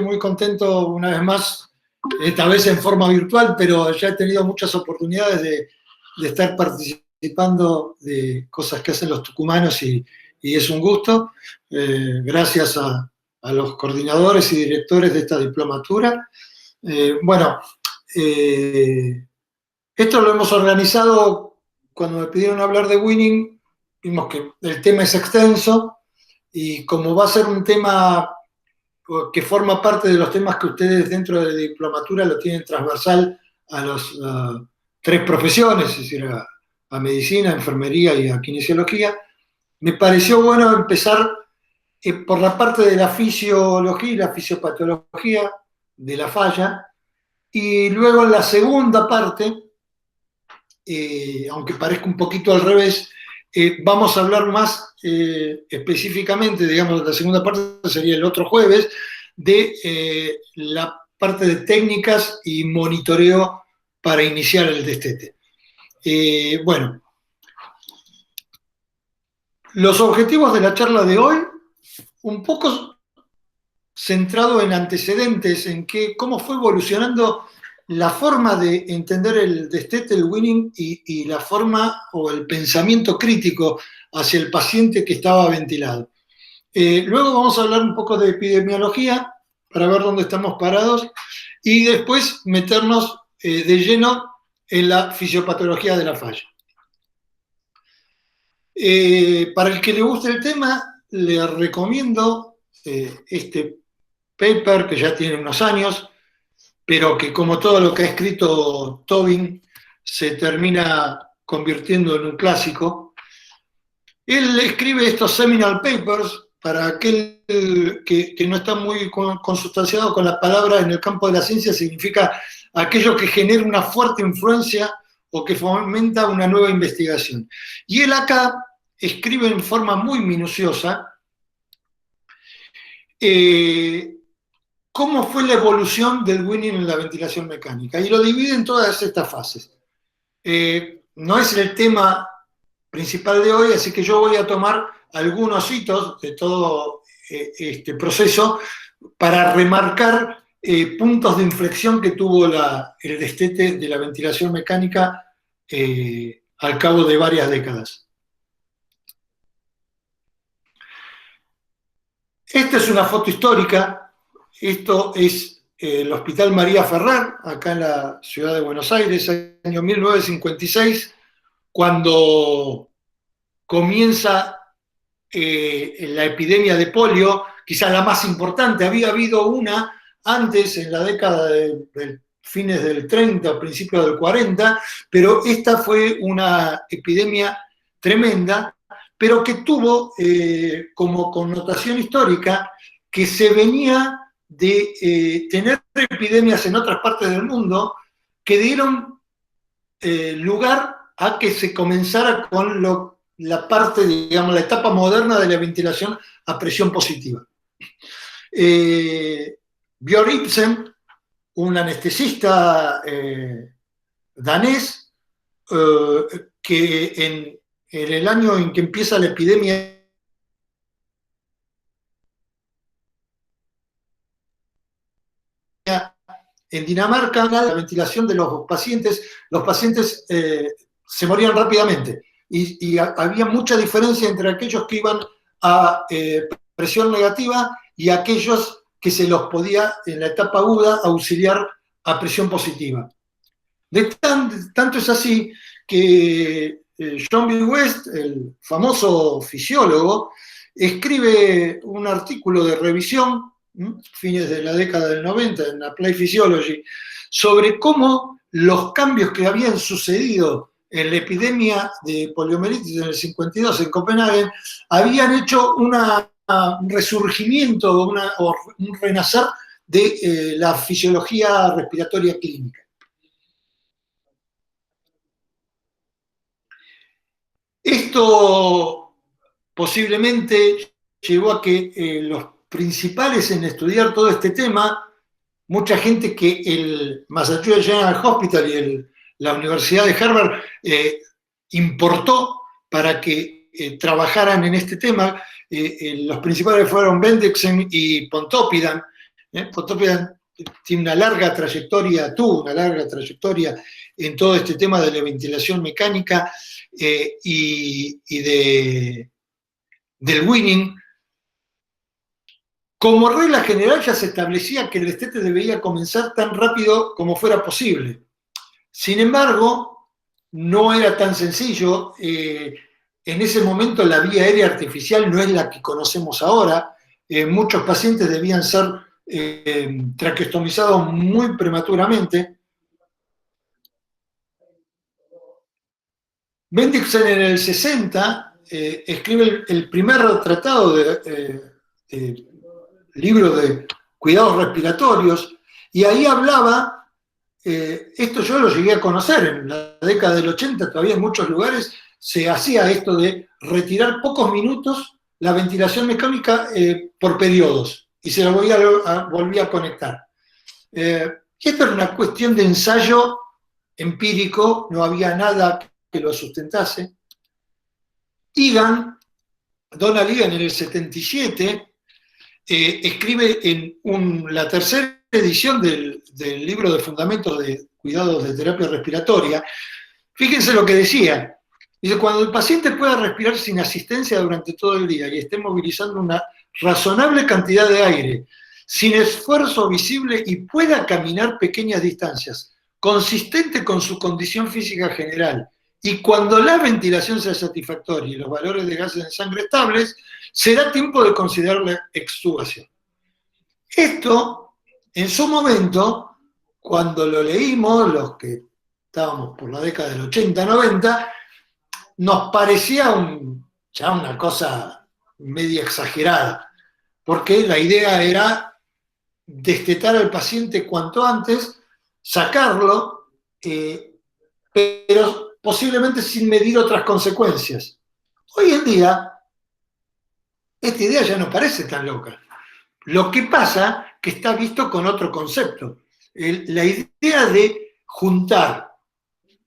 muy contento una vez más, esta vez en forma virtual, pero ya he tenido muchas oportunidades de estar participando de cosas que hacen los tucumanos y es un gusto. Gracias a los coordinadores y directores de esta diplomatura. Bueno, esto lo hemos organizado cuando me pidieron hablar de Winning, vimos que el tema es extenso y como va a ser un tema que forma parte de los temas que ustedes dentro de la diplomatura lo tienen transversal a las tres profesiones, es decir, a medicina, a enfermería y a kinesiología, me pareció bueno empezar por la parte de la fisiología y la fisiopatología de la falla, y luego en la segunda parte, aunque parezca un poquito al revés, vamos a hablar más específicamente, digamos, la segunda parte sería el otro jueves, de la parte de técnicas y monitoreo para iniciar el destete. Bueno, los objetivos de la charla de hoy, un poco centrado en antecedentes, en cómo fue evolucionando la forma de entender el destete, el Winning, y la forma o el pensamiento crítico hacia el paciente que estaba ventilado. Luego vamos a hablar un poco de epidemiología para ver dónde estamos parados y después meternos de lleno en la fisiopatología de la falla. Para el que le guste el tema, le recomiendo este paper que ya tiene unos años, pero que como todo lo que ha escrito Tobin se termina convirtiendo en un clásico. Él escribe estos seminal papers para aquel que no está muy consustanciado con la palabra en el campo de la ciencia, significa aquello que genera una fuerte influencia o que fomenta una nueva investigación. Y él acá escribe en forma muy minuciosa cómo fue la evolución del Winning en la ventilación mecánica, y lo divide en todas estas fases. No es el tema principal de hoy, así que yo voy a tomar algunos hitos de todo este proceso para remarcar puntos de inflexión que tuvo el destete de la ventilación mecánica al cabo de varias décadas. Esta es una foto histórica. Esto es el Hospital María Ferrer, acá en la ciudad de Buenos Aires, año 1956, cuando comienza la epidemia de polio, quizás la más importante. Había habido una antes, en la década de fines del 30 o principios del 40, pero esta fue una epidemia tremenda, pero que tuvo como connotación histórica que se venía de tener epidemias en otras partes del mundo que dieron lugar a que se comenzara con la parte, digamos, la etapa moderna de la ventilación a presión positiva. Bjørn Ibsen, un anestesista danés, que en el año en que empieza la epidemia en Dinamarca, la ventilación de los pacientes se morían rápidamente y había mucha diferencia entre aquellos que iban a presión negativa y aquellos que se los podía en la etapa aguda auxiliar a presión positiva. Tanto es así que John B. West, el famoso fisiólogo, escribe un artículo de revisión fines de la década del 90 en Applied Physiology, sobre cómo los cambios que habían sucedido en la epidemia de poliomielitis en el 52 en Copenhague habían hecho un resurgimiento o un renacer de la fisiología respiratoria clínica. Esto posiblemente llevó a que los principales en estudiar todo este tema, mucha gente que el Massachusetts General Hospital y la Universidad de Harvard importó para que trabajaran en este tema. Los principales fueron Bendixen y Pontoppidan, Fotopian tiene una larga trayectoria, tuvo una larga trayectoria en todo este tema de la ventilación mecánica del winning. Como regla general ya se establecía que el destete debía comenzar tan rápido como fuera posible. Sin embargo, no era tan sencillo. En ese momento la vía aérea artificial no es la que conocemos ahora. Muchos pacientes debían ser traqueostomizados muy prematuramente. Bendixen en el 60 escribe el primer tratado de libro de cuidados respiratorios, y ahí hablaba, esto yo lo llegué a conocer, en la década del 80 todavía en muchos lugares se hacía esto de retirar pocos minutos la ventilación mecánica por periodos, y se lo volvía a conectar. Esto era una cuestión de ensayo empírico, no había nada que lo sustentase. Donald Egan en el 77 escribe en la tercera edición del libro de fundamentos de cuidados de terapia respiratoria. Fíjense lo que decía. Dice, cuando el paciente pueda respirar sin asistencia durante todo el día y esté movilizando una razonable cantidad de aire, sin esfuerzo visible y pueda caminar pequeñas distancias, consistente con su condición física general, y cuando la ventilación sea satisfactoria y los valores de gases en sangre estables, será tiempo de considerar la extubación. Esto, en su momento, cuando lo leímos, los que estábamos por la década del 80-90, nos parecía ya una cosa media exagerada, porque la idea era destetar al paciente cuanto antes, sacarlo, pero posiblemente sin medir otras consecuencias. Hoy en día, esta idea ya no parece tan loca. Lo que pasa que está visto con otro concepto. La idea de juntar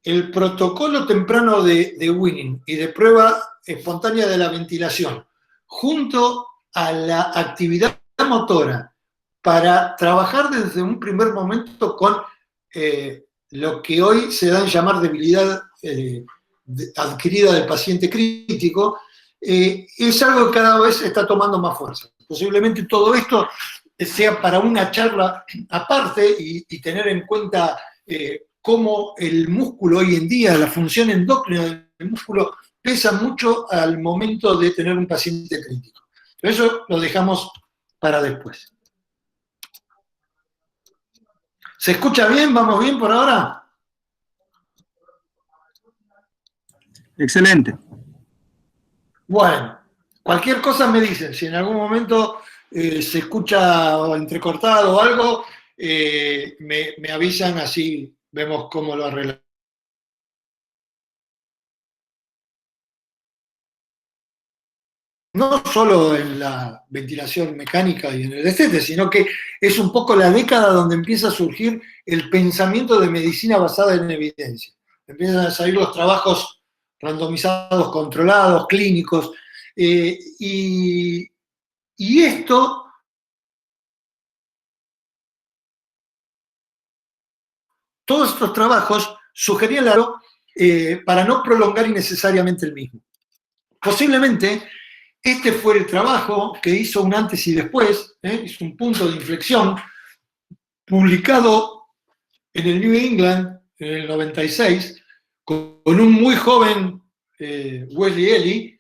el protocolo temprano de winning y de prueba espontánea de la ventilación junto a la actividad motora para trabajar desde un primer momento con lo que hoy se da en llamar debilidad adquirida del paciente crítico, es algo que cada vez está tomando más fuerza. Posiblemente todo esto sea para una charla aparte y tener en cuenta cómo el músculo hoy en día, la función endócrina del músculo, pesa mucho al momento de tener un paciente crítico. Pero eso lo dejamos para después. ¿Se escucha bien? ¿Vamos bien por ahora? Excelente. Bueno, cualquier cosa me dicen. Si en algún momento se escucha entrecortado o algo, me avisan, así vemos cómo lo arreglamos. No solo en la ventilación mecánica y en el destete, sino que es un poco la década donde empieza a surgir el pensamiento de medicina basada en evidencia. Empiezan a salir los trabajos randomizados, controlados, clínicos, y esto todos estos trabajos sugerían para no prolongar innecesariamente el mismo. Posiblemente este fue el trabajo que hizo un antes y después, es un punto de inflexión, publicado en el New England en el 96, con un muy joven Wesley Eley,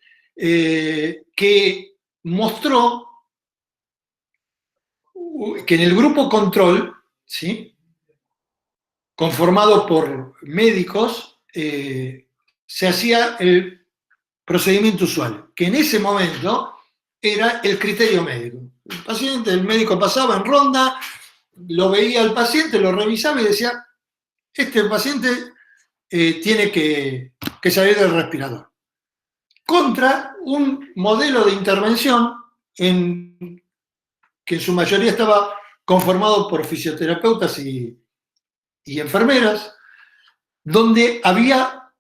que mostró que en el grupo control, ¿sí?, conformado por médicos, se hacía el procedimiento usual, que en ese momento era el criterio médico. El médico pasaba en ronda, lo veía al paciente, lo revisaba y decía, este paciente tiene que salir del respirador. Contra un modelo de intervención que en su mayoría estaba conformado por fisioterapeutas y enfermeras, donde había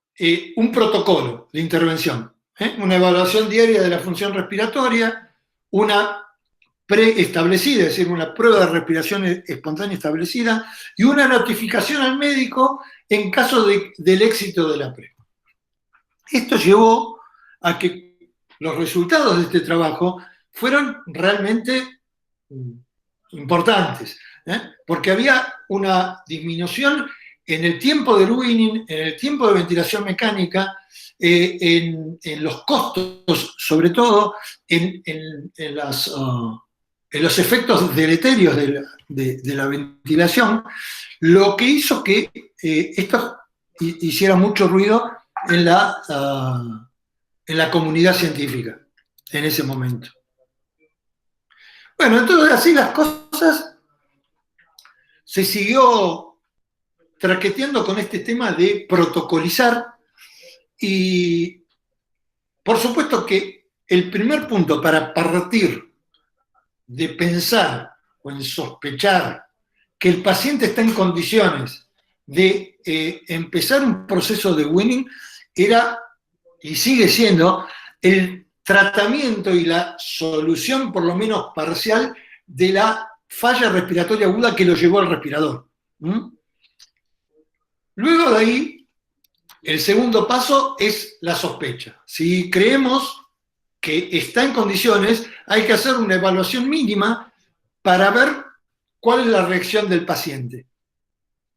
un protocolo de intervención, una evaluación diaria de la función respiratoria, una preestablecida, es decir, una prueba de respiración espontánea establecida, y una notificación al médico en caso del éxito de la prueba. Esto llevó a que los resultados de este trabajo fueron realmente importantes, porque había una disminución en el tiempo del winning, en el tiempo de ventilación mecánica, en los costos, sobre todo en los efectos deleterios de la ventilación, lo que hizo que esto hiciera mucho ruido en la comunidad científica en ese momento. Bueno, entonces así las cosas se siguió traqueteando con este tema de protocolizar, y por supuesto que el primer punto para partir de pensar o en sospechar que el paciente está en condiciones de empezar un proceso de winning era, y sigue siendo, el tratamiento y la solución, por lo menos parcial, de la falla respiratoria aguda que lo llevó al respirador. Luego de ahí, el segundo paso es la sospecha. Si creemos que está en condiciones, hay que hacer una evaluación mínima para ver cuál es la reacción del paciente.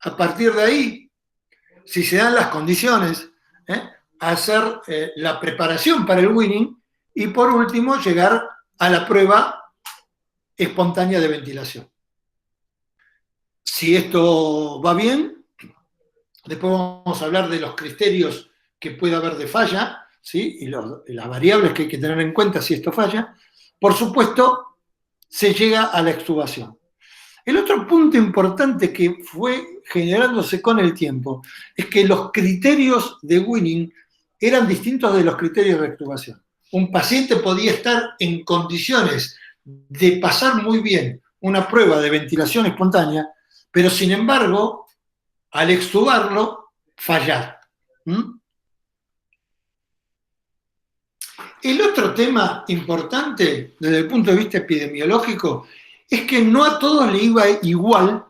A partir de ahí, si se dan las condiciones, hacer la preparación para el winning, y por último llegar a la prueba espontánea de ventilación. Si esto va bien, después vamos a hablar de los criterios que puede haber de falla, ¿sí? y las variables que hay que tener en cuenta si esto falla. Por supuesto, se llega a la extubación. El otro punto importante que fue generándose con el tiempo es que los criterios de winning eran distintos de los criterios de extubación. Un paciente podía estar en condiciones de pasar muy bien una prueba de ventilación espontánea, pero sin embargo, al extubarlo, fallar. El otro tema importante desde el punto de vista epidemiológico es que no a todos le iba igual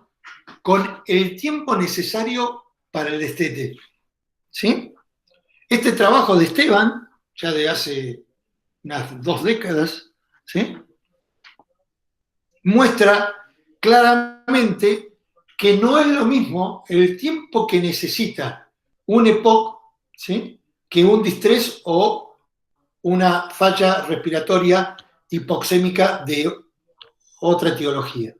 con el tiempo necesario para el destete. ¿Sí? Este trabajo de Esteban, ya de hace unas 2 décadas, ¿sí? muestra claramente que no es lo mismo el tiempo que necesita un EPOC, ¿sí? que un distrés o una falla respiratoria hipoxémica de otra etiología.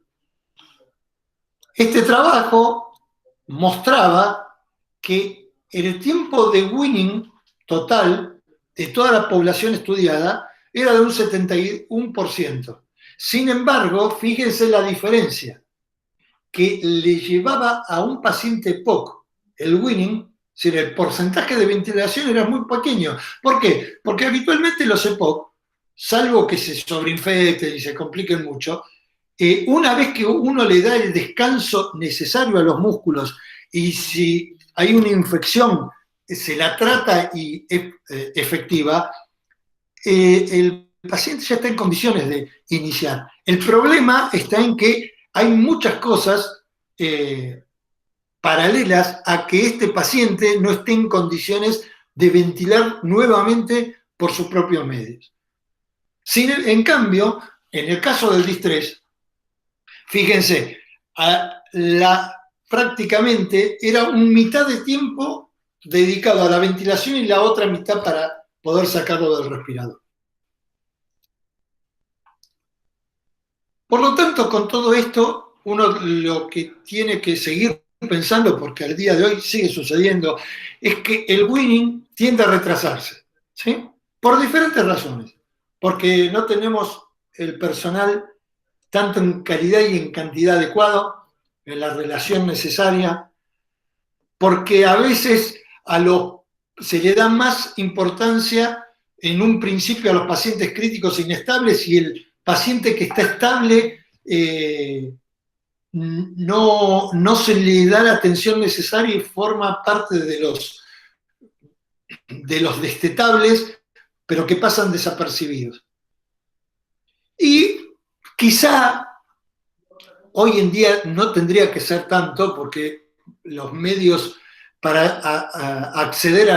Este trabajo mostraba que el tiempo de winning total de toda la población estudiada era de un 71%. Sin embargo, fíjense la diferencia que le llevaba a un paciente POC el winning, si el porcentaje de ventilación era muy pequeño. ¿Por qué? Porque habitualmente los EPOC, salvo que se sobreinfecten y se compliquen mucho, una vez que uno le da el descanso necesario a los músculos, y si hay una infección se la trata y es efectiva, el paciente ya está en condiciones de iniciar. El problema está en que hay muchas cosas paralelas a que este paciente no esté en condiciones de ventilar nuevamente por sus propios medios. En cambio, en el caso del distrés, fíjense, prácticamente era un mitad de tiempo dedicado a la ventilación y la otra mitad para poder sacarlo del respirador. Por lo tanto, con todo esto, uno lo que tiene que seguir pensando, porque al día de hoy sigue sucediendo, es que el winning tiende a retrasarse, ¿sí? Por diferentes razones. Porque no tenemos el personal tanto en calidad y en cantidad adecuado, en la relación necesaria, porque a veces se le da más importancia en un principio a los pacientes críticos inestables, y el paciente que está estable no se le da la atención necesaria y forma parte de los destetables, pero que pasan desapercibidos. Y Quizá hoy en día no tendría que ser tanto, porque los medios para acceder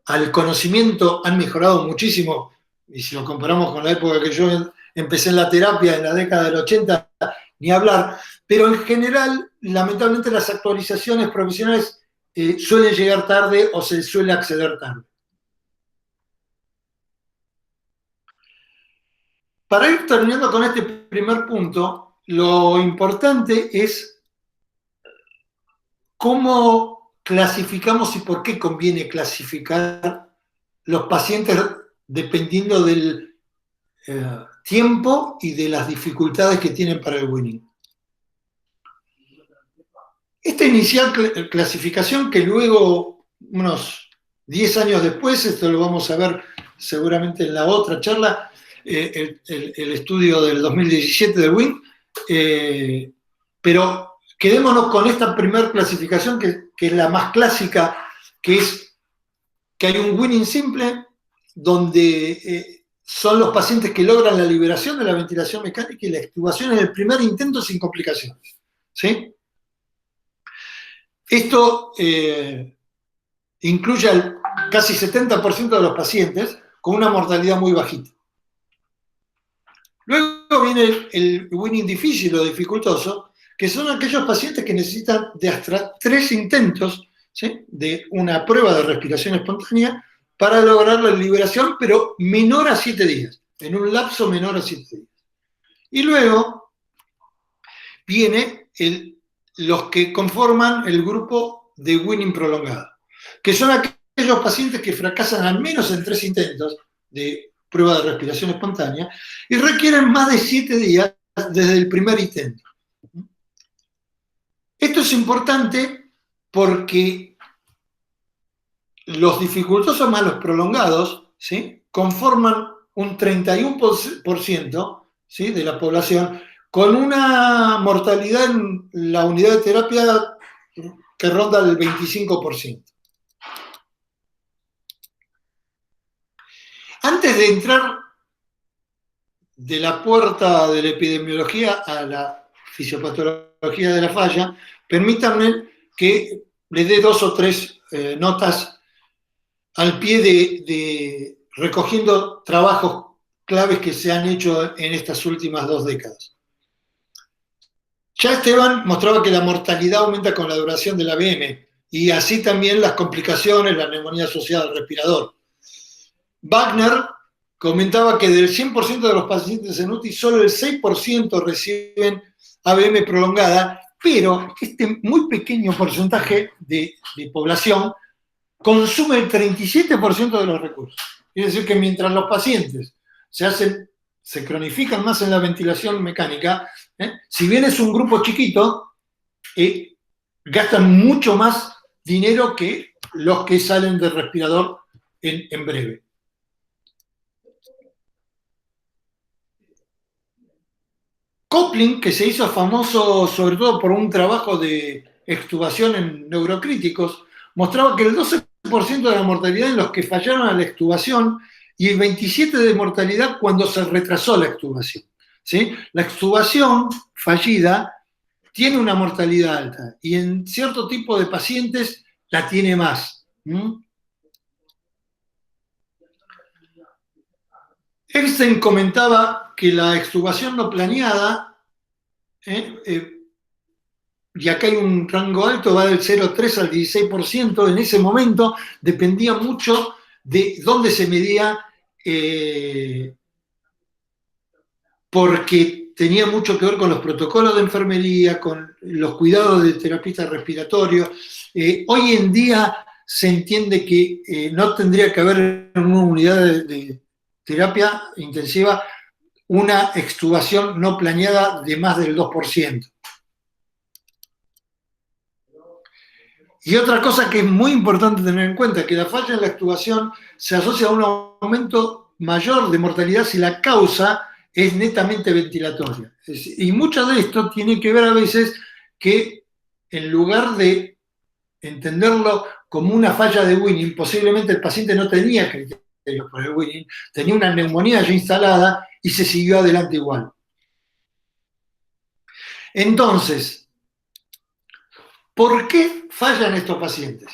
al conocimiento han mejorado muchísimo, y si lo comparamos con la época que yo empecé en la terapia, en la década del 80, ni hablar, pero en general, lamentablemente, las actualizaciones profesionales suelen llegar tarde o se suele acceder tarde. Para ir terminando con este primer punto, lo importante es cómo clasificamos y por qué conviene clasificar los pacientes dependiendo del tiempo y de las dificultades que tienen para el weaning. Esta inicial clasificación, que luego, unos 10 años después, esto lo vamos a ver seguramente en la otra charla, el estudio del 2017 del WIN, pero quedémonos con esta primera clasificación, que es la más clásica, que es que hay un weaning simple, donde son los pacientes que logran la liberación de la ventilación mecánica y la extubación en el primer intento sin complicaciones. ¿Sí? Esto incluye al casi 70% de los pacientes con una mortalidad muy bajita. Luego viene el weaning difícil o dificultoso, que son aquellos pacientes que necesitan de hasta 3 intentos, ¿sí?, de una prueba de respiración espontánea para lograr la liberación, pero menor a 7 días, en un lapso menor a 7 días. Y luego viene los que conforman el grupo de weaning prolongado, que son aquellos pacientes que fracasan al menos en 3 intentos de prueba de respiración espontánea y requieren más de 7 días desde el primer intento. Esto es importante porque los dificultosos más los prolongados, ¿sí?, conforman un 31%, ¿sí?, de la población, con una mortalidad en la unidad de terapia que ronda el 25%. Antes de entrar de la puerta de la epidemiología a la fisiopatología de la falla, permítanme que les dé 2 o 3 notas al pie de recogiendo trabajos claves que se han hecho en estas últimas 2 décadas. Ya Esteban mostraba que la mortalidad aumenta con la duración de la ABM, y así también las complicaciones, la neumonía asociada al respirador. Wagner comentaba que del 100% de los pacientes en UTI, solo el 6% reciben ABM prolongada, pero este muy pequeño porcentaje de población consume el 37% de los recursos. Es decir, que mientras los pacientes se cronifican más en la ventilación mecánica, si bien es un grupo chiquito, gastan mucho más dinero que los que salen del respirador en breve. Copling, que se hizo famoso sobre todo por un trabajo de extubación en neurocríticos, mostraba que el 12% de la mortalidad en los que fallaron a la extubación y el 27% de mortalidad cuando se retrasó la extubación. ¿Sí? La extubación fallida tiene una mortalidad alta y en cierto tipo de pacientes la tiene más. Einstein comentaba que la extubación no planeada, y acá hay un rango alto, va del 0,3 al 16%, en ese momento dependía mucho de dónde se medía, porque tenía mucho que ver con los protocolos de enfermería, con los cuidados del terapista respiratorio. Hoy en día se entiende que no tendría que haber en una unidad de terapia intensiva una extubación no planeada de más del 2%. Y otra cosa que es muy importante tener en cuenta, que la falla en la extubación se asocia a un aumento mayor de mortalidad si la causa es netamente ventilatoria. Y mucho de esto tiene que ver a veces que en lugar de entenderlo como una falla de weaning, posiblemente el paciente no tenía criterios por el weaning, tenía una neumonía ya instalada y se siguió adelante igual. Entonces, ¿por qué fallan estos pacientes?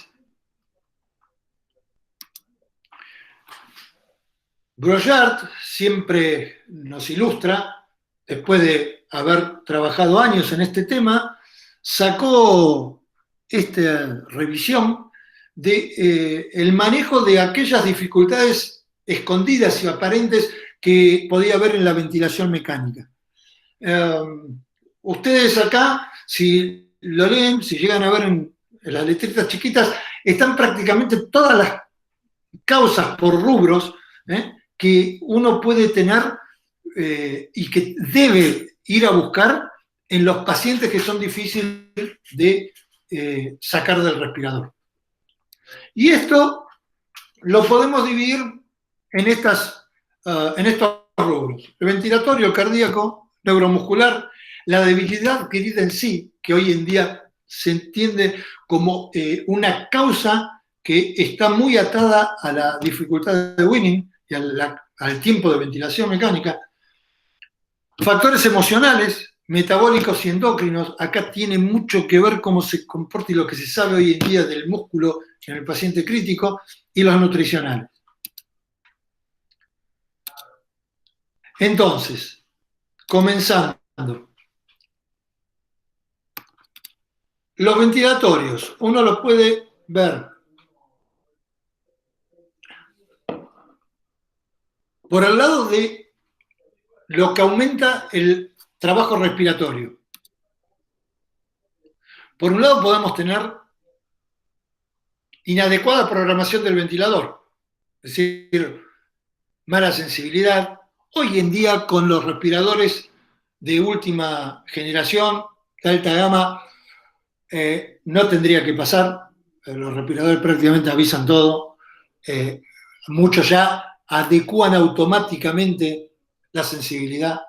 Brojard siempre nos ilustra, después de haber trabajado años en este tema, sacó esta revisión de el manejo de aquellas dificultades escondidas y aparentes que podía haber en la ventilación mecánica. Ustedes acá, si lo leen, si llegan a ver en las letritas chiquitas, están prácticamente todas las causas por rubros que uno puede tener y que debe ir a buscar en los pacientes que son difíciles de sacar del respirador. Y esto lo podemos dividir en estos rubros: el ventilatorio, el cardíaco, neuromuscular, la debilidad adquirida en sí, que hoy en día se entiende como una causa que está muy atada a la dificultad de Winning y al tiempo de ventilación mecánica. Factores emocionales, metabólicos y endocrinos, acá tiene mucho que ver cómo se comporta y lo que se sabe hoy en día del músculo en el paciente crítico, y los nutricionales. Entonces, comenzando. Los ventilatorios, uno los puede ver por el lado de lo que aumenta el trabajo respiratorio. Por un lado podemos tener inadecuada programación del ventilador, es decir, mala sensibilidad. Hoy en día, con los respiradores de última generación, de alta gama, no tendría que pasar. Los respiradores prácticamente avisan todo. Muchos ya adecúan automáticamente la sensibilidad.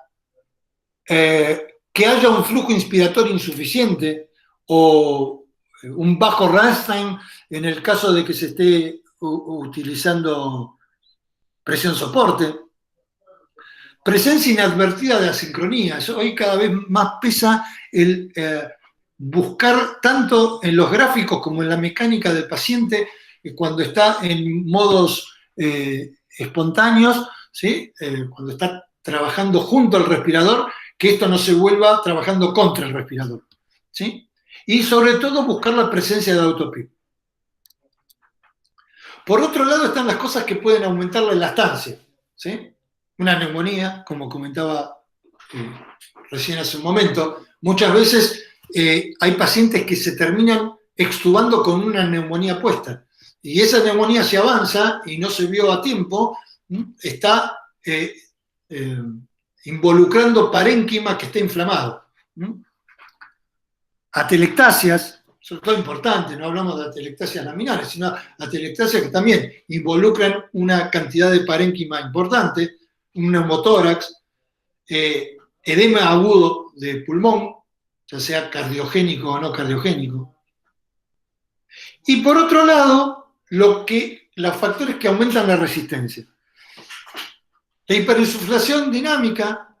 Que haya un flujo inspiratorio insuficiente o un bajo Rammstein en el caso de que se esté utilizando presión soporte. Presencia inadvertida de asincronías. Hoy cada vez más pesa el buscar tanto en los gráficos como en la mecánica del paciente cuando está en modos espontáneos, ¿sí? Cuando está trabajando junto al respirador, que esto no se vuelva trabajando contra el respirador, ¿sí? Y sobre todo buscar la presencia de autopip. Por otro lado están las cosas que pueden aumentar la elastancia, ¿sí? Una neumonía, como comentaba recién hace un momento. Muchas veces hay pacientes que se terminan extubando con una neumonía puesta. Y esa neumonía se avanza y no se vio a tiempo, está involucrando parénquima que está inflamado. Atelectasias, sobre todo importante, no hablamos de atelectasias laminares, sino atelectasias que también involucran una cantidad de parénquima importante, un neumotórax, edema agudo de pulmón, ya sea cardiogénico o no cardiogénico. Y por otro lado, los factores que aumentan la resistencia. La hiperinsuflación dinámica,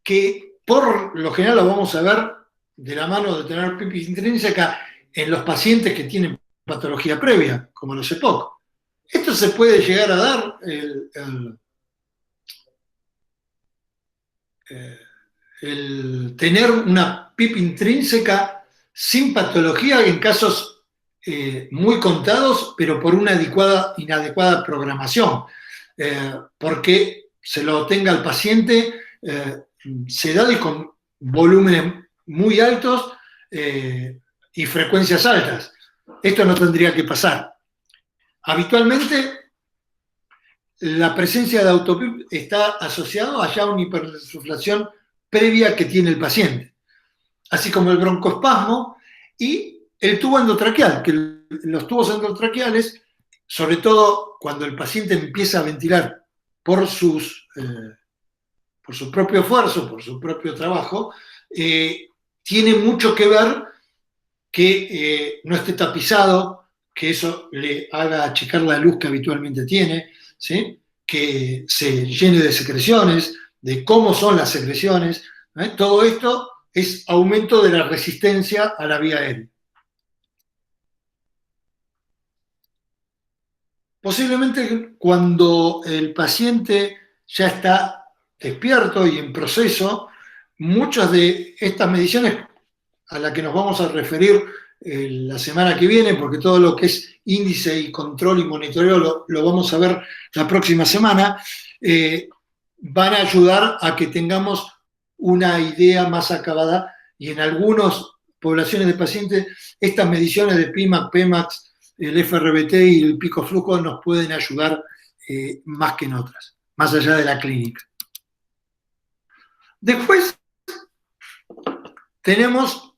que por lo general lo vamos a ver de la mano de tener PIP intrínseca en los pacientes que tienen patología previa, como los EPOC. Esto se puede llegar a dar el tener una PIP intrínseca sin patología en casos muy contados, pero por una inadecuada programación, porque se lo tenga el paciente sedado y con volúmenes muy altos y frecuencias altas. Esto no tendría que pasar. Habitualmente, la presencia de autopip está asociada a ya una hiperinsuflación previa que tiene el paciente, así como el broncoespasmo y el tubo endotraqueal, que los tubos endotraqueales, sobre todo cuando el paciente empieza a ventilar por su propio esfuerzo, por su propio trabajo, tiene mucho que ver que no esté tapizado, que eso le haga achicar la luz que habitualmente tiene, ¿sí? Que se llene de secreciones, de cómo son las secreciones. Todo esto es aumento de la resistencia a la vía aérea. Posiblemente cuando el paciente ya está despierto y en proceso, muchas de estas mediciones a las que nos vamos a referir la semana que viene, porque todo lo que es índice y control y monitoreo lo vamos a ver la próxima semana, van a ayudar a que tengamos una idea más acabada y en algunas poblaciones de pacientes estas mediciones de PIMAC, PEMAX, el FRBT y el pico flujo nos pueden ayudar más que en otras, más allá de la clínica. Después tenemos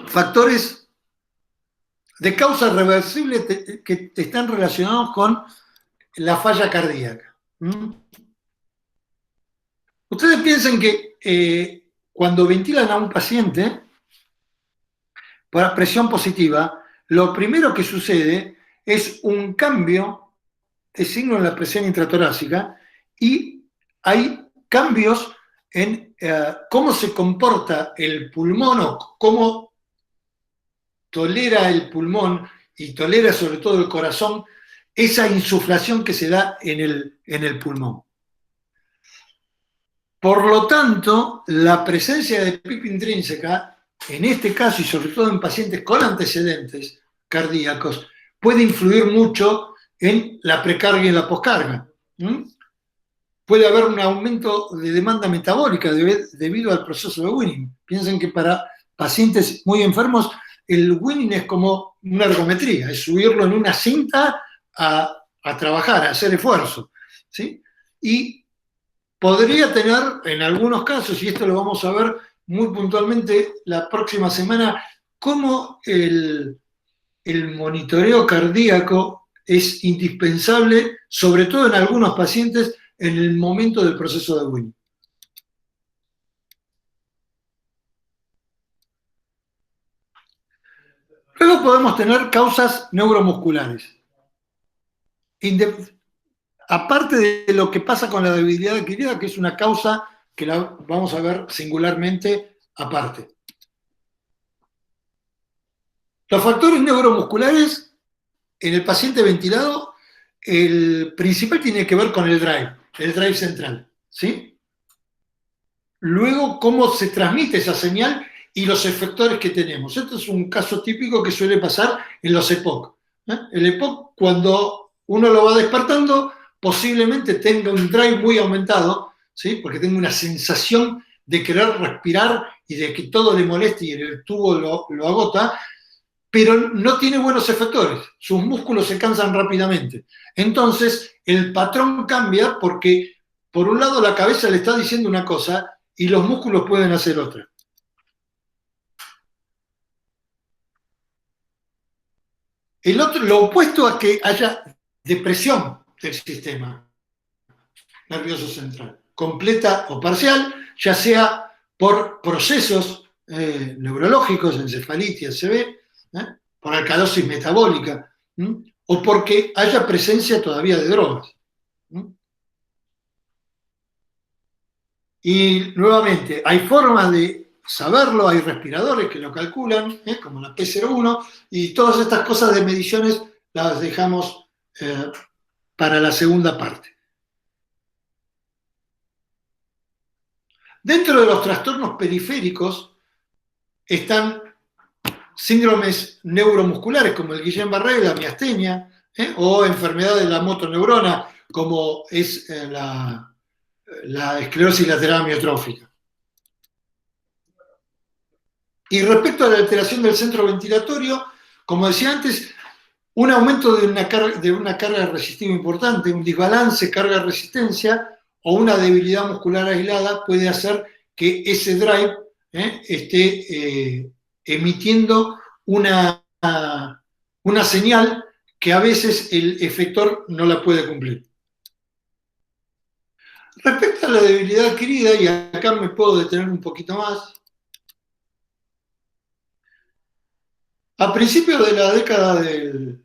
factores de causa reversible que están relacionados con la falla cardíaca. Ustedes piensen que cuando ventilan a un paciente por presión positiva, lo primero que sucede es un cambio de signo en la presión intratorácica y hay cambios en cómo se comporta el pulmón o cómo tolera el pulmón y tolera sobre todo el corazón esa insuflación que se da en el pulmón. Por lo tanto, la presencia de PIP intrínseca, en este caso y sobre todo en pacientes con antecedentes cardíacos, puede influir mucho en la precarga y en la poscarga. Puede haber un aumento de demanda metabólica debido al proceso de Winning. Piensen que para pacientes muy enfermos, el Winning es como una ergometría, es subirlo en una cinta a trabajar, a hacer esfuerzo, ¿sí? Y podría tener, en algunos casos, y esto lo vamos a ver muy puntualmente la próxima semana, cómo el monitoreo cardíaco es indispensable, sobre todo en algunos pacientes, en el momento del proceso de Winning. Luego podemos tener causas neuromusculares. Aparte de lo que pasa con la debilidad adquirida, que es una causa que la vamos a ver singularmente aparte. Los factores neuromusculares en el paciente ventilado, el principal tiene que ver con el drive central, ¿sí? Luego, cómo se transmite esa señal y los efectores que tenemos. Esto es un caso típico que suele pasar en los EPOC. El EPOC, cuando uno lo va despertando, posiblemente tenga un drive muy aumentado, ¿sí? Porque tenga una sensación de querer respirar y de que todo le moleste y el tubo lo agota, pero no tiene buenos efectores. Sus músculos se cansan rápidamente. Entonces, el patrón cambia porque, por un lado, la cabeza le está diciendo una cosa y los músculos pueden hacer otra. Lo opuesto a que haya depresión del sistema nervioso central, completa o parcial, ya sea por procesos neurológicos, encefalitis, ACV, por alcalosis metabólica, o porque haya presencia todavía de drogas. Y nuevamente, hay formas de saberlo, hay respiradores que lo calculan, como la P01, y todas estas cosas de mediciones las dejamos para la segunda parte. Dentro de los trastornos periféricos están síndromes neuromusculares como el Guillain-Barré, la miastenia, o enfermedad de la motoneurona como es la esclerosis lateral amiotrófica. Y respecto a la alteración del centro ventilatorio, como decía antes, un aumento de una carga resistiva importante, un desbalance carga-resistencia o una debilidad muscular aislada puede hacer que ese drive esté emitiendo una señal que a veces el efector no la puede cumplir. Respecto a la debilidad adquirida, y acá me puedo detener un poquito más, a principios de la década del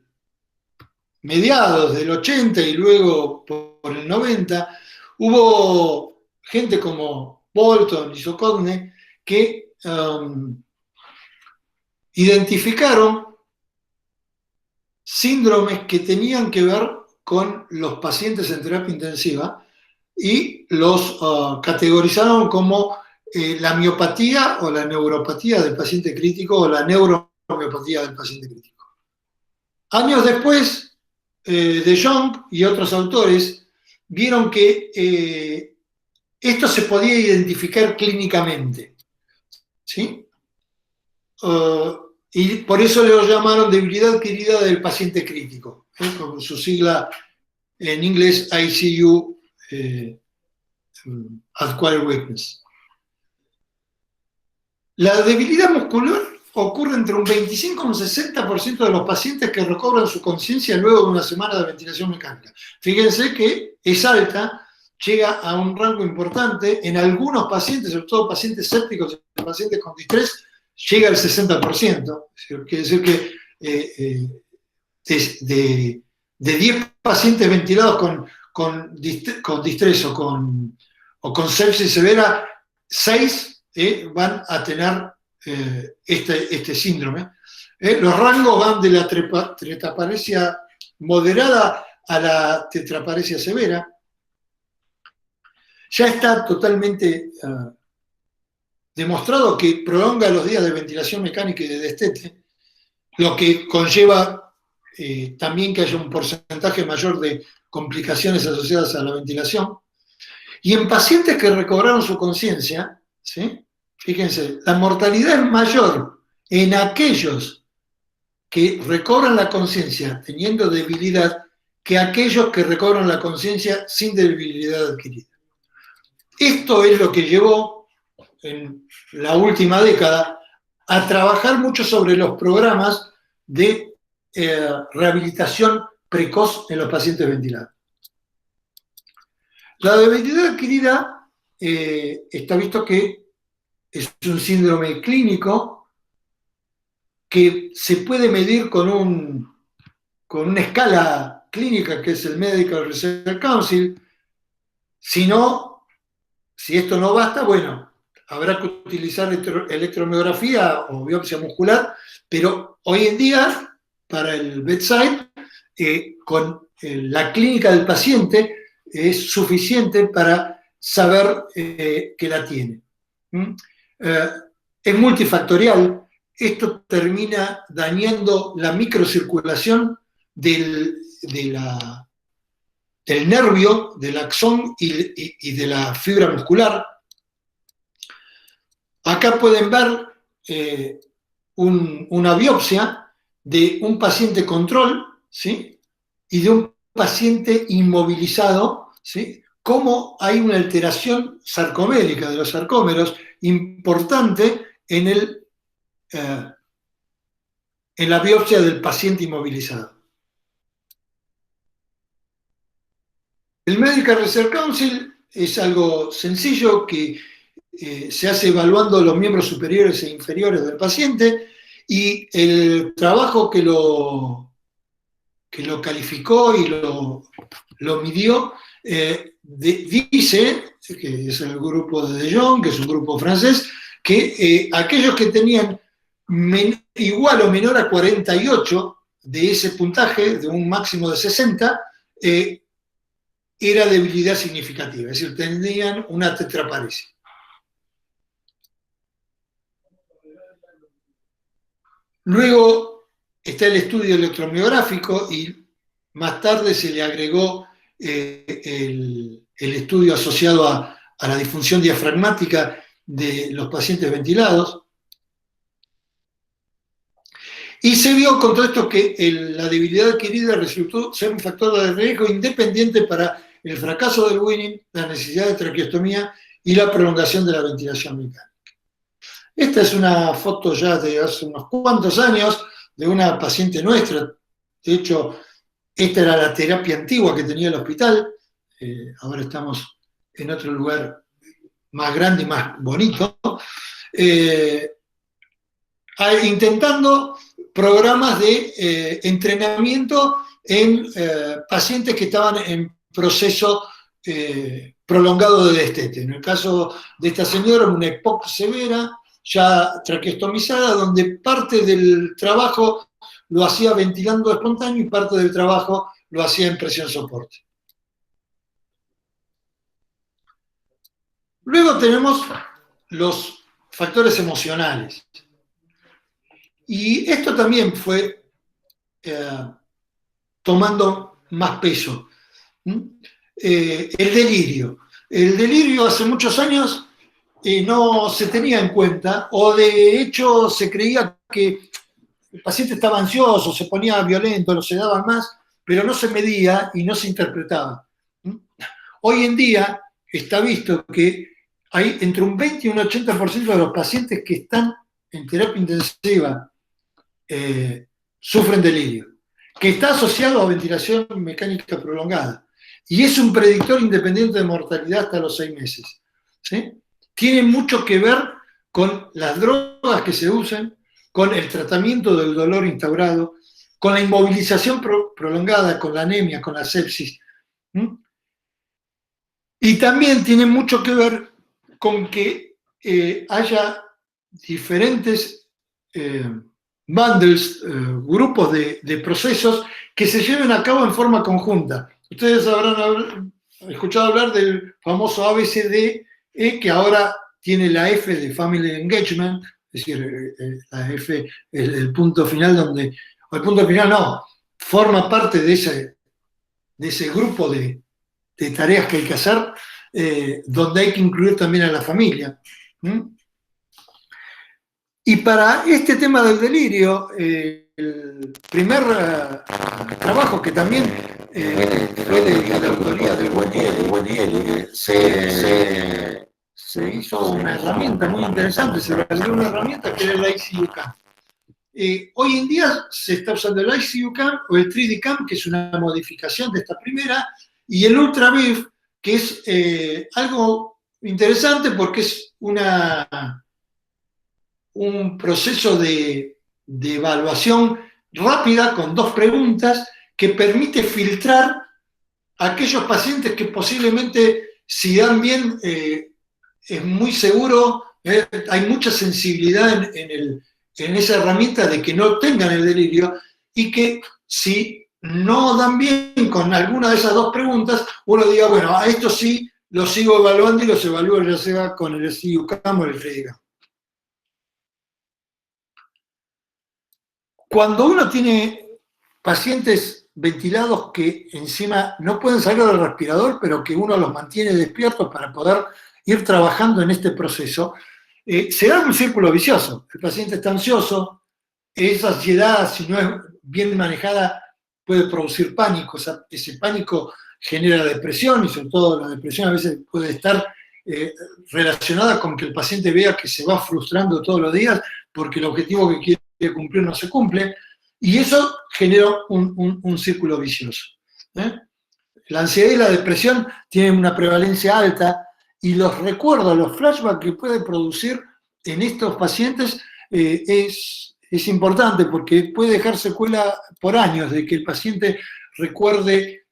mediados del 80 y luego por el 90, hubo gente como Bolton y Socogne, que identificaron síndromes que tenían que ver con los pacientes en terapia intensiva y los categorizaron como la miopatía o la neuropatía del paciente crítico o la neuromiopatía del paciente crítico. Años después, de Jong y otros autores vieron que esto se podía identificar clínicamente, ¿sí? Y por eso lo llamaron debilidad adquirida del paciente crítico, con su sigla en inglés ICU Acquired Weakness. La debilidad muscular ocurre entre un 25 y un 60% de los pacientes que recobran su conciencia luego de una semana de ventilación mecánica. Fíjense que es alta, llega a un rango importante. En algunos pacientes, sobre todo pacientes sépticos y pacientes con distrés, llega al 60%. Quiere decir que de 10 pacientes ventilados con distrés o con sepsis severa, 6 van a tener este síndrome. Los rangos van de la tetraparesia moderada a la tetraparesia severa. Ya está totalmente demostrado que prolonga los días de ventilación mecánica y de destete, lo que conlleva también que haya un porcentaje mayor de complicaciones asociadas a la ventilación. Y en pacientes que recobraron su conciencia, ¿sí? Fíjense, la mortalidad es mayor en aquellos que recobran la conciencia teniendo debilidad que aquellos que recobran la conciencia sin debilidad adquirida. Esto es lo que llevó en la última década a trabajar mucho sobre los programas de rehabilitación precoz en los pacientes ventilados. La debilidad adquirida está visto que es un síndrome clínico que se puede medir con una escala clínica que es el Medical Research Council. Si esto no basta, bueno, habrá que utilizar electromiografía o biopsia muscular, pero hoy en día, para el bedside, con la clínica del paciente es suficiente para saber que la tiene. Es multifactorial. Esto termina dañando la microcirculación del nervio, del axón y de la fibra muscular. Acá pueden ver una biopsia de un paciente control, ¿sí? Y de un paciente inmovilizado, ¿sí? Cómo hay una alteración sarcomérica de los sarcómeros importante en la biopsia del paciente inmovilizado. El Medical Research Council es algo sencillo que se hace evaluando los miembros superiores e inferiores del paciente, y el trabajo que lo calificó y lo midió dice, que es el grupo de De Jong, que es un grupo francés, que aquellos que tenían igual o menor a 48 de ese puntaje, de un máximo de 60, era debilidad significativa, es decir, tenían una tetraparesia. Luego está el estudio electromiográfico y más tarde se le agregó el estudio asociado a la disfunción diafragmática de los pacientes ventilados. Y se vio con todo esto que la debilidad adquirida resultó ser un factor de riesgo independiente para el fracaso del weaning, la necesidad de traqueostomía y la prolongación de la ventilación mecánica. Esta es una foto ya de hace unos cuantos años de una paciente nuestra. De hecho, esta era la terapia antigua que tenía el hospital. Ahora estamos en otro lugar más grande y más bonito. Intentando programas de entrenamiento en pacientes que estaban en proceso prolongado de destete. En el caso de esta señora, una EPOC severa, ya traqueostomizada, donde parte del trabajo lo hacía ventilando espontáneo y parte del trabajo lo hacía en presión soporte. Luego tenemos los factores emocionales. Y esto también fue tomando más peso. El delirio. El delirio hace muchos años no se tenía en cuenta, o de hecho se creía que el paciente estaba ansioso, se ponía violento, lo sedaban más, pero no se medía y no se interpretaba. Hoy en día está visto que hay entre un 20 y un 80% de los pacientes que están en terapia intensiva sufren delirio, que está asociado a ventilación mecánica prolongada. Y es un predictor independiente de mortalidad hasta los 6 meses. ¿Sí? Tiene mucho que ver con las drogas que se usan, con el tratamiento del dolor instaurado, con la inmovilización prolongada, con la anemia, con la sepsis. Y también tiene mucho que ver con que haya diferentes bundles, grupos de procesos que se lleven a cabo en forma conjunta. Ustedes habrán escuchado hablar del famoso ABCDE, que ahora tiene la F de Family Engagement, es decir, la F es el punto final donde, o el punto final no, forma parte de ese grupo de tareas que hay que hacer, donde hay que incluir también a la familia. Y para este tema del delirio, el primer trabajo que también fue de la autoría del Guarnieri, se hizo una herramienta muy interesante, se realizó una herramienta que era el ICU-CAM. Hoy en día se está usando el ICU-CAM o el 3D-CAM, que es una modificación de esta primera, y el UltraVIF, que es algo interesante porque es un proceso de evaluación rápida con 2 preguntas que permite filtrar a aquellos pacientes que posiblemente, si dan bien, es muy seguro, hay mucha sensibilidad en esa herramienta de que no tengan el delirio, y que si no dan bien con alguna de esas 2 preguntas, uno diga, bueno, a esto sí los sigo evaluando y los evalúo ya sea con el ICU-CAM o el 3D-CAM. Cuando uno tiene pacientes ventilados que encima no pueden salir del respirador, pero que uno los mantiene despiertos para poder ir trabajando en este proceso, se da un círculo vicioso. El paciente está ansioso, esa ansiedad, si no es bien manejada, puede producir pánico. Ese pánico genera depresión, y sobre todo la depresión a veces puede estar relacionada con que el paciente vea que se va frustrando todos los días porque el objetivo que quiere cumplir no se cumple, y eso genera un círculo vicioso. La ansiedad y la depresión tienen una prevalencia alta, y los recuerdos, los flashbacks que puede producir en estos pacientes es importante, porque puede dejar secuela por años de que el paciente recuerde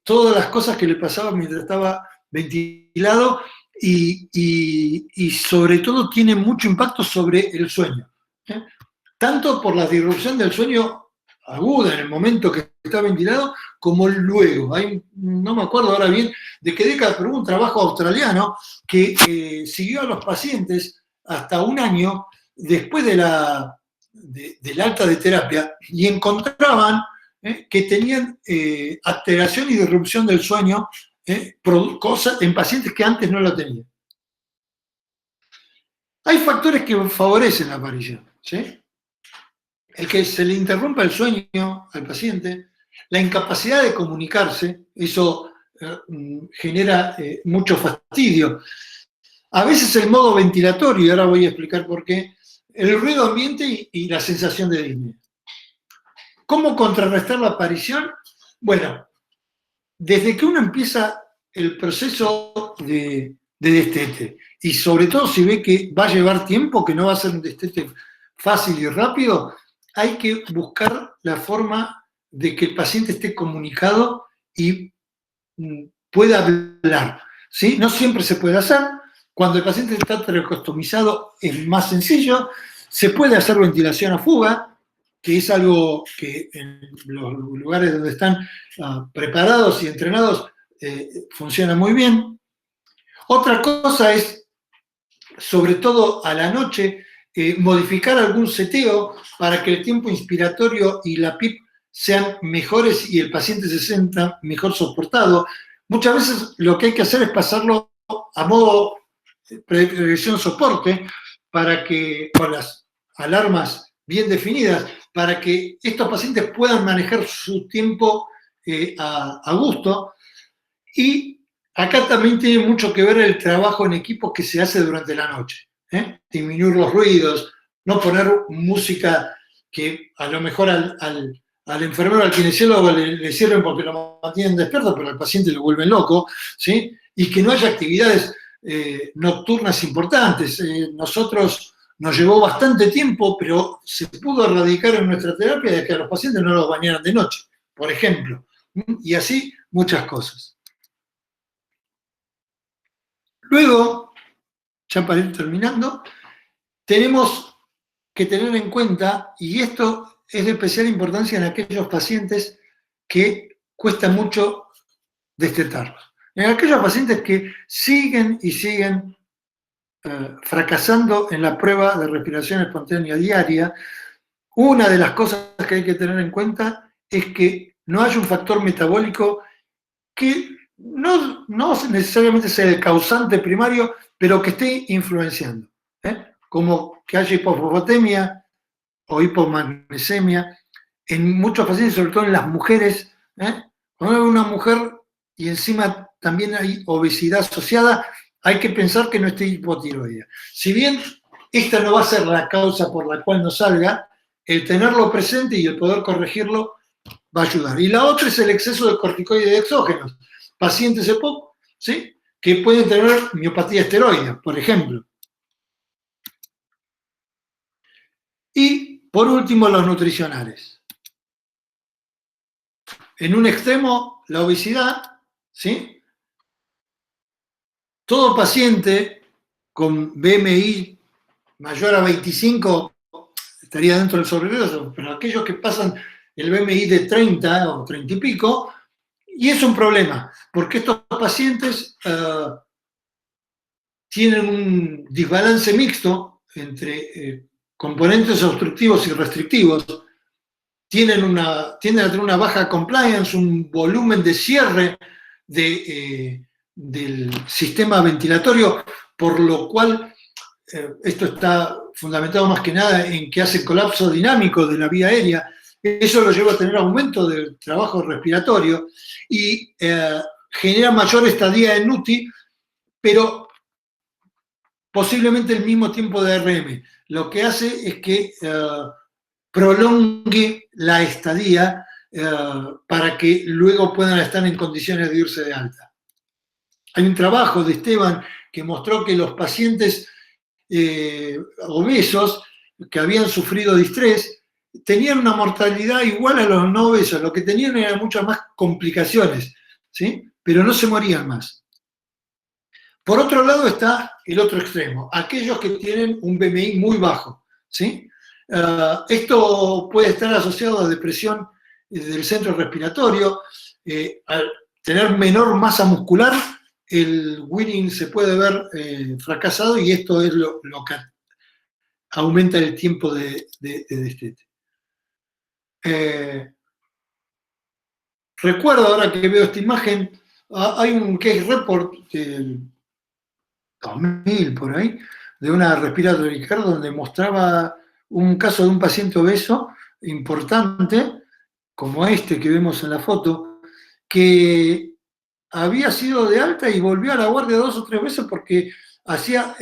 todas las cosas que le pasaban mientras estaba ventilado, y sobre todo tiene mucho impacto sobre el sueño. Tanto por la disrupción del sueño aguda en el momento que está ventilado, como luego. No me acuerdo ahora bien de qué década, pero hubo un trabajo australiano que siguió a los pacientes hasta 1 año después del alta de terapia, y encontraban que tenían alteración y disrupción del sueño, cosas en pacientes que antes no lo tenían. Hay factores que favorecen la aparición, ¿sí? El que se le interrumpa el sueño al paciente, la incapacidad de comunicarse, eso genera mucho fastidio. A veces el modo ventilatorio, y ahora voy a explicar por qué, el ruido ambiente y la sensación de disnea. ¿Cómo contrarrestar la aparición? Bueno, desde que uno empieza el proceso de destete, y sobre todo si ve que va a llevar tiempo, que no va a ser un destete fácil y rápido, hay que buscar la forma de que el paciente esté comunicado y pueda hablar. ¿sí? No siempre se puede hacer. Cuando el paciente está traqueostomizado es más sencillo. Se puede hacer ventilación a fuga, que es algo que en los lugares donde están preparados y entrenados funciona muy bien. Otra cosa es, sobre todo a la noche, modificar algún seteo para que el tiempo inspiratorio y la PIP sean mejores y el paciente se sienta mejor soportado. Muchas veces lo que hay que hacer es pasarlo a modo prevención soporte para que, con las alarmas bien definidas, para que estos pacientes puedan manejar su tiempo a gusto. Y acá también tiene mucho que ver el trabajo en equipo que se hace durante la noche. Disminuir los ruidos, no poner música que a lo mejor al enfermero, al kinesiólogo le sirven porque lo mantienen despierto, pero al paciente lo vuelven loco, ¿sí? Y que no haya actividades nocturnas importantes. Nosotros nos llevó bastante tiempo, pero se pudo erradicar en nuestra terapia de que a los pacientes no los bañaran de noche, por ejemplo. Y así muchas cosas. Luego, ya para ir terminando, tenemos que tener en cuenta, y esto es de especial importancia en aquellos pacientes que cuesta mucho destetarlos. En aquellos pacientes que siguen y siguen fracasando en la prueba de respiración espontánea diaria, una de las cosas que hay que tener en cuenta es que no haya un factor metabólico que no necesariamente sea el causante primario, pero que esté influenciando, como que haya hipofosfatemia o hipomagnesemia en muchos pacientes, sobre todo en las mujeres. Cuando hay una mujer y encima también hay obesidad asociada, hay que pensar que no esté hipotiroidea. Si bien esta no va a ser la causa por la cual no salga, el tenerlo presente y el poder corregirlo va a ayudar. Y la otra es el exceso de corticoides exógenos. Pacientes EPOC, ¿sí?, que pueden tener miopatía esteroidea, por ejemplo. Y, por último, los nutricionales. En un extremo, la obesidad, ¿sí? Todo paciente con BMI mayor a 25 estaría dentro del sobrepeso, pero aquellos que pasan el BMI de 30 o 30 y pico, y es un problema, porque estos pacientes tienen un desbalance mixto entre componentes obstructivos y restrictivos, tienden a tener una baja compliance, un volumen de cierre del sistema ventilatorio, por lo cual esto está fundamentado más que nada en que hace colapso dinámico de la vía aérea. Eso lo lleva a tener aumento del trabajo respiratorio y genera mayor estadía en UTI, pero posiblemente el mismo tiempo de RM. Lo que hace es que prolongue la estadía para que luego puedan estar en condiciones de irse de alta. Hay un trabajo de Esteban que mostró que los pacientes obesos que habían sufrido distrés tenían una mortalidad igual a los no obesos, lo que tenían eran muchas más complicaciones, ¿sí?, pero no se morían más. Por otro lado está el otro extremo, aquellos que tienen un BMI muy bajo, ¿sí? Esto puede estar asociado a depresión del centro respiratorio. Al tener menor masa muscular, el Winning se puede ver fracasado y esto es lo que aumenta el tiempo de destete. Recuerdo ahora que veo esta imagen, hay un case report del 2000 por ahí, de una respiratory care donde mostraba un caso de un paciente obeso importante, como este que vemos en la foto, que había sido de alta y volvió a la guardia 2 o 3 veces porque hacía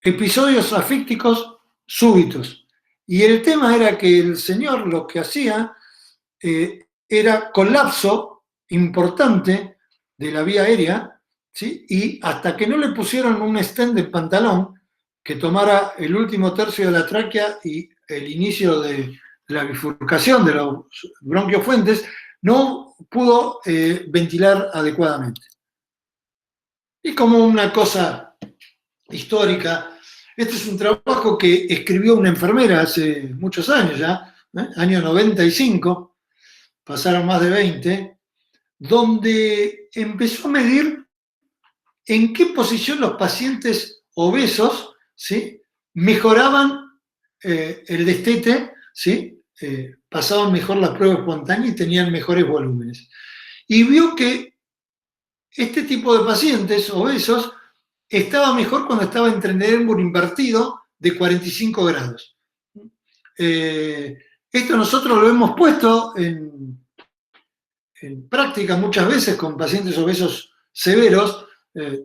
episodios afícticos súbitos. Y el tema era que el señor lo que hacía era colapso importante de la vía aérea, ¿sí? Y hasta que no le pusieron un stent de pantalón que tomara el último tercio de la tráquea y el inicio de la bifurcación de los bronquiofuentes, no pudo ventilar adecuadamente. Y como una cosa histórica, este es un trabajo que escribió una enfermera hace muchos años ya, año 95, pasaron más de 20, donde empezó a medir en qué posición los pacientes obesos, ¿sí?, mejoraban el destete, ¿sí?, pasaban mejor la prueba espontánea y tenían mejores volúmenes. Y vio que este tipo de pacientes obesos estaba mejor cuando estaba en Trendelenburg invertido de 45 grados. Esto nosotros lo hemos puesto en práctica muchas veces con pacientes obesos severos.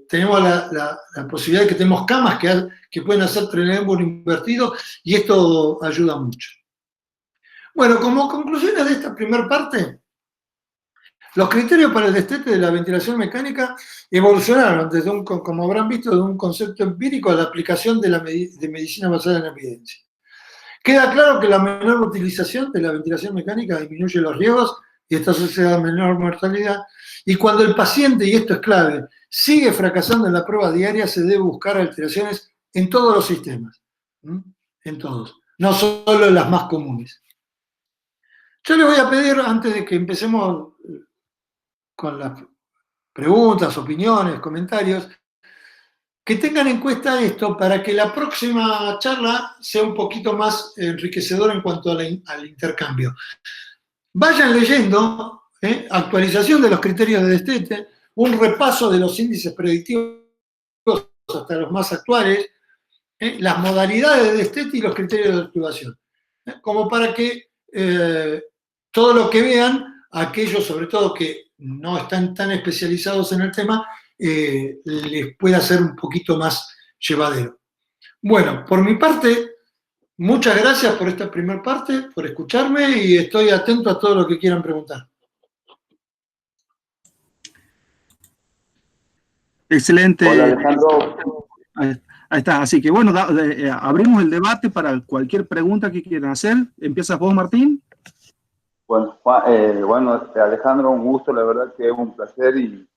Tenemos la posibilidad de que tenemos camas que pueden hacer Trendelenburg invertido y esto ayuda mucho. Bueno, como conclusiones de esta primera parte, los criterios para el destete de la ventilación mecánica evolucionaron desde como habrán visto, de un concepto empírico a la aplicación de medicina basada en evidencia. Queda claro que la menor utilización de la ventilación mecánica disminuye los riesgos y está asociada a menor mortalidad. Y cuando el paciente, y esto es clave, sigue fracasando en la prueba diaria, se debe buscar alteraciones en todos los sistemas. En todos, no solo en las más comunes. Yo les voy a pedir, antes de que empecemos con las preguntas, opiniones, comentarios, que tengan en cuenta esto para que la próxima charla sea un poquito más enriquecedora en cuanto al intercambio. Vayan leyendo, actualización de los criterios de destete, un repaso de los índices predictivos hasta los más actuales, las modalidades de destete y los criterios de activación. Como para que todo lo que vean, aquellos sobre todo que no están tan especializados en el tema, les pueda ser un poquito más llevadero. Bueno, por mi parte, muchas gracias por esta primera parte, por escucharme y estoy atento a todo lo que quieran preguntar. Excelente. Hola, Alejandro. Ahí está, así que bueno, abrimos el debate para cualquier pregunta que quieran hacer. ¿Empiezas vos, Martín? Bueno, Alejandro, un gusto, la verdad que es un placer y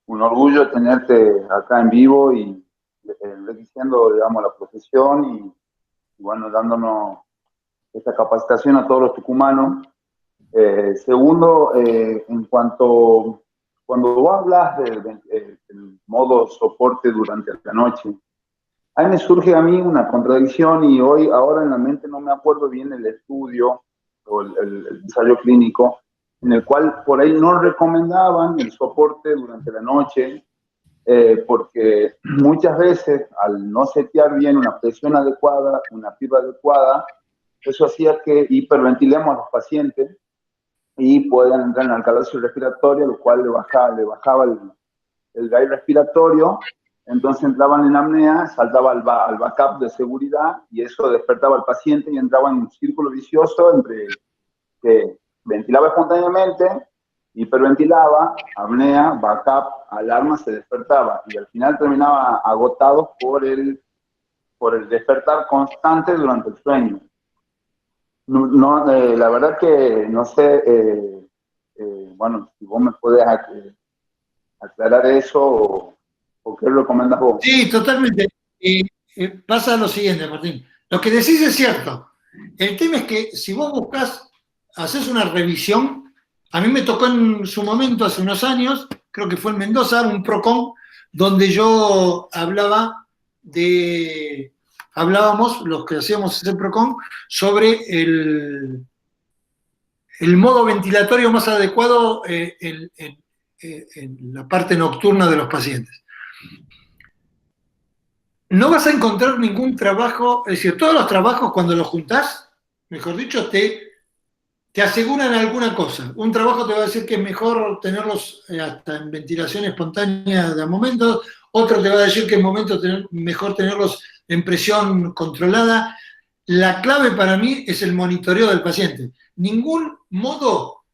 un orgullo tenerte acá en vivo y diciendo, digamos, la profesión y bueno, dándonos esta capacitación a todos los tucumanos. Segundo, en cuanto, cuando vos hablas del modo soporte durante la noche, ahí me surge a mí una contradicción y ahora en la mente no me acuerdo bien el estudio o el ensayo clínico en el cual por ahí no recomendaban el soporte durante la noche porque muchas veces al no setear bien una presión adecuada, una fibra adecuada, eso hacía que hiperventilemos a los pacientes y puedan entrar en alcalosis respiratoria, lo cual le bajaba el gas respiratorio. Entonces entraban en apnea, saltaba al backup de seguridad y eso despertaba al paciente y entraba en un círculo vicioso entre que ventilaba espontáneamente, hiperventilaba, apnea, backup, alarma, se despertaba y al final terminaba agotado por el despertar constante durante el sueño. La verdad que no sé, bueno, si vos me podés aclarar eso o qué recomendas vos. Sí, totalmente. Pasa lo siguiente, Martín. Lo que decís es cierto. El tema es que si vos buscas, haces una revisión, a mí me tocó en su momento, hace unos años, creo que fue en Mendoza, un PROCON, donde yo hablábamos, los que hacíamos ese PROCON, sobre el modo ventilatorio más adecuado en la parte nocturna de los pacientes. No vas a encontrar ningún trabajo, es decir, todos los trabajos cuando los juntás, mejor dicho, te aseguran alguna cosa. Un trabajo te va a decir que es mejor tenerlos hasta en ventilación espontánea de a momentos, otro te va a decir que es mejor tenerlos en presión controlada. La clave para mí es el monitoreo del paciente. Ningún modo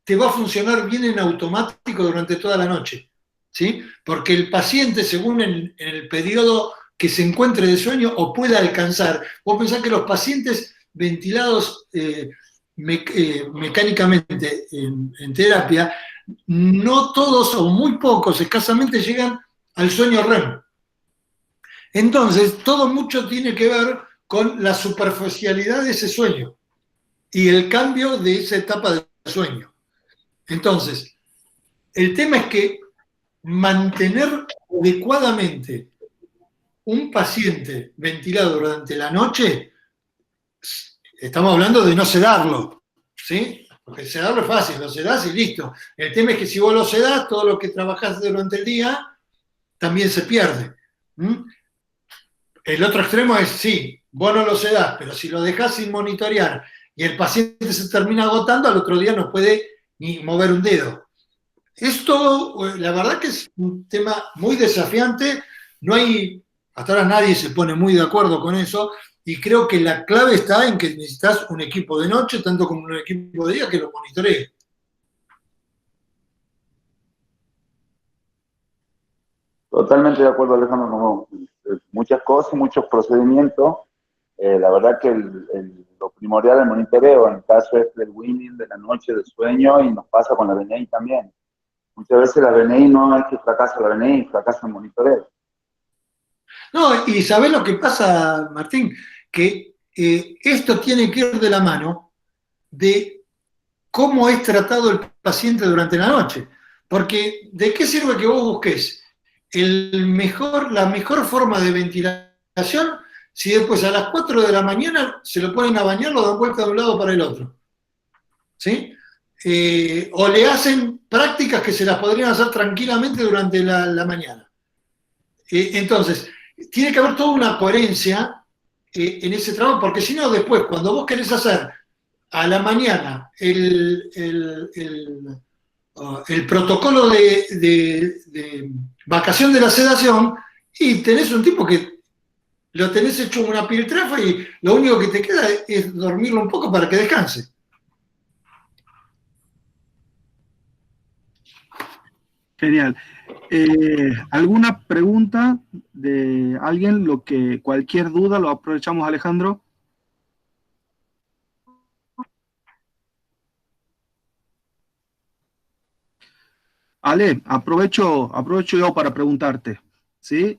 te va a funcionar bien en automático durante toda la noche, ¿sí? Porque el paciente, según en el periodo que se encuentre de sueño o pueda alcanzar, vos pensás que los pacientes ventilados mecánicamente en terapia, no todos o muy pocos escasamente llegan al sueño REM. Entonces, todo mucho tiene que ver con la superficialidad de ese sueño y el cambio de esa etapa del sueño. Entonces, el tema es que mantener adecuadamente un paciente ventilado durante la noche, estamos hablando de no sedarlo, ¿sí? Porque sedarlo es fácil, lo sedás y listo. El tema es que si vos lo sedás, todo lo que trabajaste durante el día también se pierde. El otro extremo es, sí, vos no lo sedás, pero si lo dejás sin monitorear y el paciente se termina agotando, al otro día no puede ni mover un dedo. Esto, la verdad que es un tema muy desafiante, no hay, hasta ahora nadie se pone muy de acuerdo con eso, y creo que la clave está en que necesitas un equipo de noche, tanto como un equipo de día, que lo monitoree. Totalmente de acuerdo, Alejandro, como muchas cosas, muchos procedimientos. La verdad que lo primordial es el monitoreo, en el caso del winning, de la noche, del sueño, y nos pasa con la BNI también. Muchas veces la BNI no es que fracasa la BNI, fracasa el monitoreo. No, y ¿sabés lo que pasa, Martín? Que esto tiene que ir de la mano de cómo es tratado el paciente durante la noche. Porque ¿de qué sirve que vos busques la mejor forma de ventilación si después a las 4 de la mañana se lo ponen a bañar, lo dan vuelta de un lado para el otro? ¿Sí? O le hacen prácticas que se las podrían hacer tranquilamente durante la mañana. Entonces, tiene que haber toda una coherencia en ese trabajo, porque si no, después, cuando vos querés hacer a la mañana el protocolo de vacación de la sedación, y tenés un tipo que lo tenés hecho una piltrafa y lo único que te queda es dormirlo un poco para que descanse. Genial. ¿Alguna pregunta de alguien? Cualquier duda lo aprovechamos, Alejandro. Ale, aprovecho yo para preguntarte, ¿sí?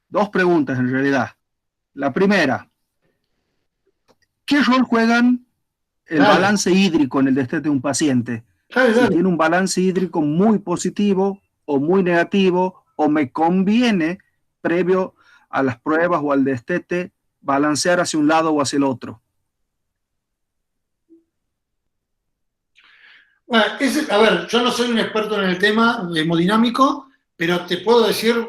2 preguntas en realidad. La primera, ¿qué rol juegan el balance hídrico en el destete de un paciente? Si tiene un balance hídrico muy positivo o muy negativo, o me conviene, previo a las pruebas o al destete, balancear hacia un lado o hacia el otro. Bueno, a ver, yo no soy un experto en el tema hemodinámico, pero te puedo decir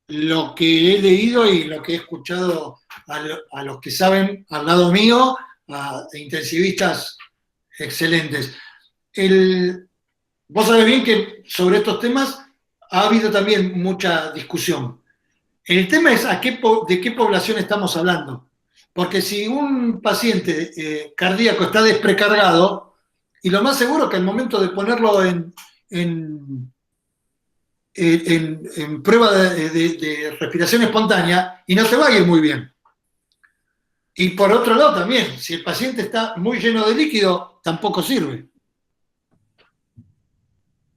lo que he leído y lo que he escuchado a los que saben al lado mío, a intensivistas excelentes. Vos sabés bien que sobre estos temas ha habido también mucha discusión. El tema es de qué población estamos hablando. Porque si un paciente cardíaco está desprecargado, y lo más seguro es que al momento de ponerlo en prueba de respiración espontánea, y no te va a ir muy bien. Y por otro lado también, si el paciente está muy lleno de líquido, tampoco sirve.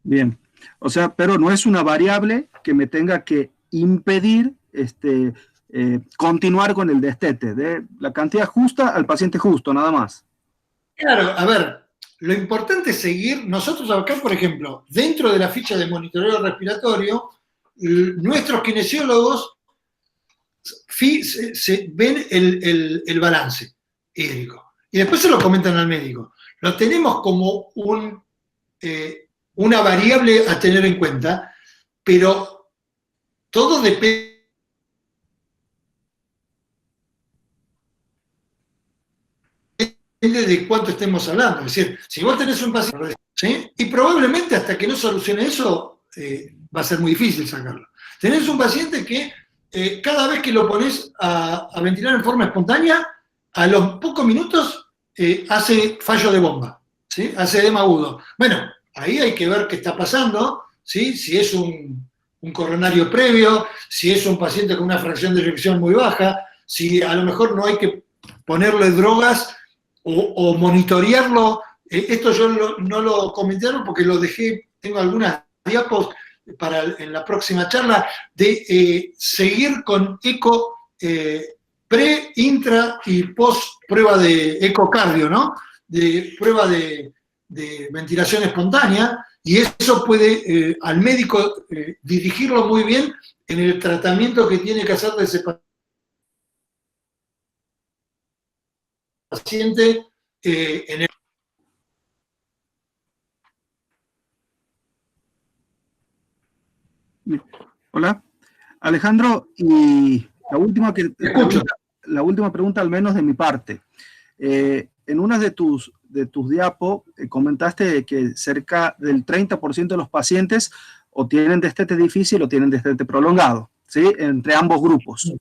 Bien, o sea, pero no es una variable que me tenga que impedir continuar con el destete, de la cantidad justa al paciente justo, nada más. Claro, a ver, lo importante es seguir, nosotros acá, por ejemplo, dentro de la ficha de monitoreo respiratorio, nuestros kinesiólogos ven el balance hídrico y después se lo comentan al médico. Lo tenemos como una variable a tener en cuenta, pero todo depende de cuánto estemos hablando. Es decir, si vos tenés un paciente, ¿sí? Y probablemente hasta que no solucione eso, va a ser muy difícil sacarlo. Tenés un paciente que cada vez que lo pones a ventilar en forma espontánea, a los pocos minutos hace fallo de bomba, ¿sí? Hace edema agudo. Bueno, ahí hay que ver qué está pasando, ¿sí? Si es un coronario previo, si es un paciente con una fracción de eyección muy baja, si a lo mejor no hay que ponerle drogas o monitorearlo. Esto yo no lo comentaron porque lo dejé, tengo algunas diapos en la próxima charla, de seguir con eco pre, intra y post prueba de ecocardio, ¿no? De prueba de ventilación espontánea, y eso puede al médico dirigirlo muy bien en el tratamiento que tiene que hacer de ese paciente en el... Hola, Alejandro, y Escucho. la última pregunta al menos de mi parte. En una de tus diapos comentaste que cerca del 30% de los pacientes o tienen destete difícil o tienen destete prolongado, ¿sí? Entre ambos grupos.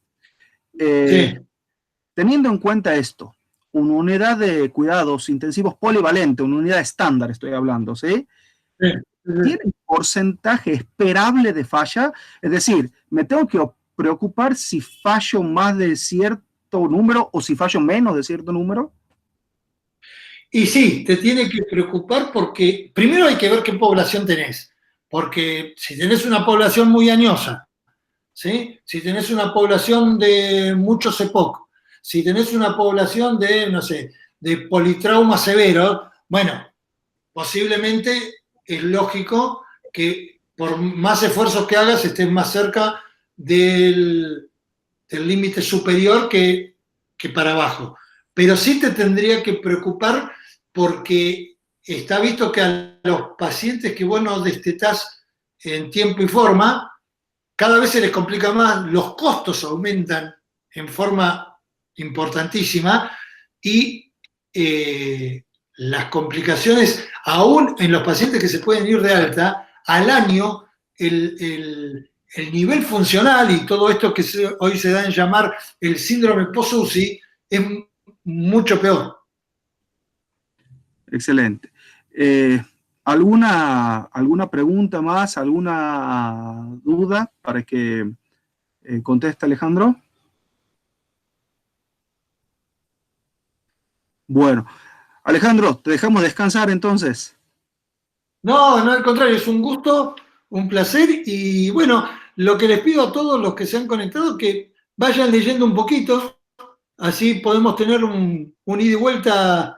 Sí. Teniendo en cuenta esto, una unidad de cuidados intensivos polivalente, una unidad estándar estoy hablando, ¿sí? Sí. ¿Tiene un porcentaje esperable de falla? Es decir, ¿me tengo que preocupar si fallo más de cierto número o si fallo menos de cierto número? Y sí, te tiene que preocupar porque primero hay que ver qué población tenés, porque si tenés una población muy añosa, ¿sí? Si tenés una población de mucho CEPOC, si tenés una población de, no sé, de politrauma severo, bueno, posiblemente es lógico que por más esfuerzos que hagas estés más cerca del límite superior que para abajo. Pero sí te tendría que preocupar porque está visto que a los pacientes que vos no destetás en tiempo y forma, cada vez se les complica más, los costos aumentan en forma importantísima y las complicaciones, aún en los pacientes que se pueden ir de alta, al año el nivel funcional y todo esto que hoy se da en llamar el síndrome post-UCI es mucho peor. Excelente. ¿Alguna pregunta más, alguna duda para que conteste Alejandro? Bueno, Alejandro, te dejamos descansar entonces. No, al contrario, es un gusto, un placer y bueno, lo que les pido a todos los que se han conectado que vayan leyendo un poquito, así podemos tener un ida y vuelta